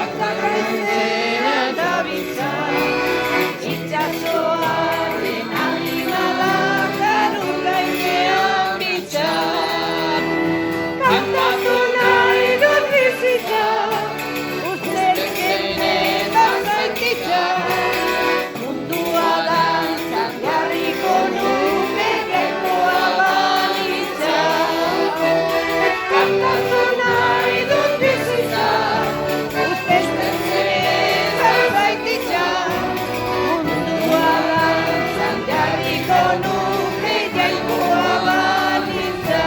Atakatzera dabiltza, itxasoaren animalak garun gainean bitxa. Kantatu nahi dut bizitza, ustetzen eta zaititza. Mundua dantzan jarriko nuke jainkoa balitza. Kantatu nahi dut bizitza, ustetzen eta zaititza. Mundua dantzan jarriko nuke jainkoa balitza.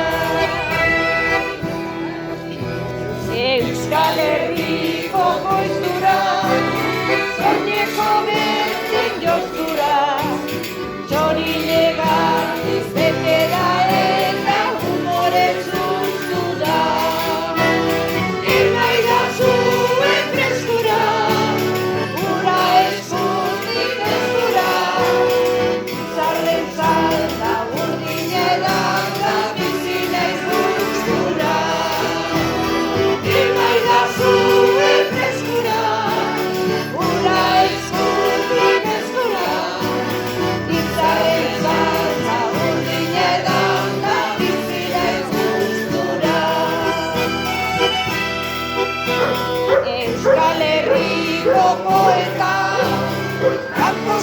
Euskal Herriko goiztura, soineko bertzen jostura, txorile gartiz bete da eta humore zuztu da. Ernaidazu enpreskura, ura eskutik eskura, zarren zalda urdinetan da bizi naiz gustura. Ernaidazu enpreskura, ura eskutik eskura, zarren zalda urdinetan da bizi naiz gustura. Euskal Herriko poeta, kanpo